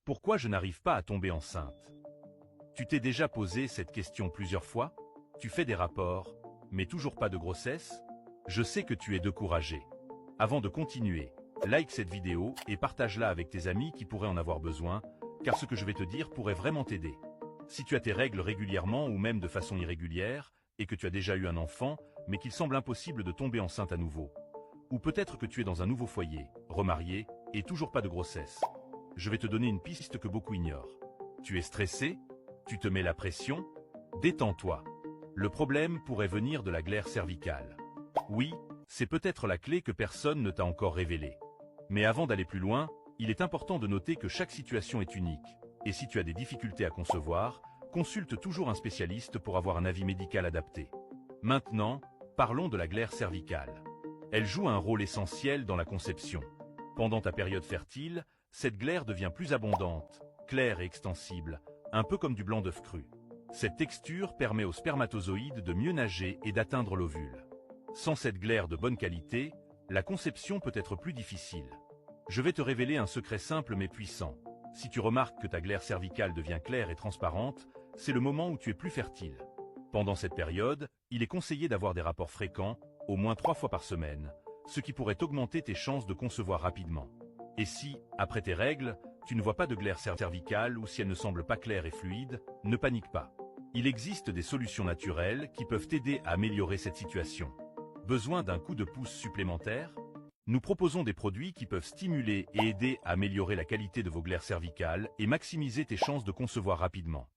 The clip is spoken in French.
Pourquoi je n'arrive pas à tomber enceinte? Tu t'es déjà posé cette question plusieurs fois? Tu fais des rapports, mais toujours pas de grossesse? Je sais que tu es découragé. Avant de continuer, like cette vidéo et partage-la avec tes amis qui pourraient en avoir besoin, car ce que je vais te dire pourrait vraiment t'aider. Si tu as tes règles régulièrement ou même de façon irrégulière, et que tu as déjà eu un enfant, mais qu'il semble impossible de tomber enceinte à nouveau, ou peut-être que tu es dans un nouveau foyer, remarié, et toujours pas de grossesse, je vais te donner une piste que beaucoup ignorent. Tu es stressé? Tu te mets la pression? Détends-toi. Le problème pourrait venir de la glaire cervicale. Oui, c'est peut-être la clé que personne ne t'a encore révélée. Mais avant d'aller plus loin, il est important de noter que chaque situation est unique. Et si tu as des difficultés à concevoir, consulte toujours un spécialiste pour avoir un avis médical adapté. Maintenant, parlons de la glaire cervicale. Elle joue un rôle essentiel dans la conception. Pendant ta période fertile, cette glaire devient plus abondante, claire et extensible, un peu comme du blanc d'œuf cru. Cette texture permet aux spermatozoïdes de mieux nager et d'atteindre l'ovule. Sans cette glaire de bonne qualité, la conception peut être plus difficile. Je vais te révéler un secret simple mais puissant. Si tu remarques que ta glaire cervicale devient claire et transparente, c'est le moment où tu es plus fertile. Pendant cette période, il est conseillé d'avoir des rapports fréquents, au moins 3 fois par semaine, ce qui pourrait augmenter tes chances de concevoir rapidement. Et si, après tes règles, tu ne vois pas de glaire cervicale ou si elle ne semble pas claire et fluide, ne panique pas. Il existe des solutions naturelles qui peuvent t'aider à améliorer cette situation. Besoin d'un coup de pouce supplémentaire? Nous proposons des produits qui peuvent stimuler et aider à améliorer la qualité de vos glaires cervicales et maximiser tes chances de concevoir rapidement.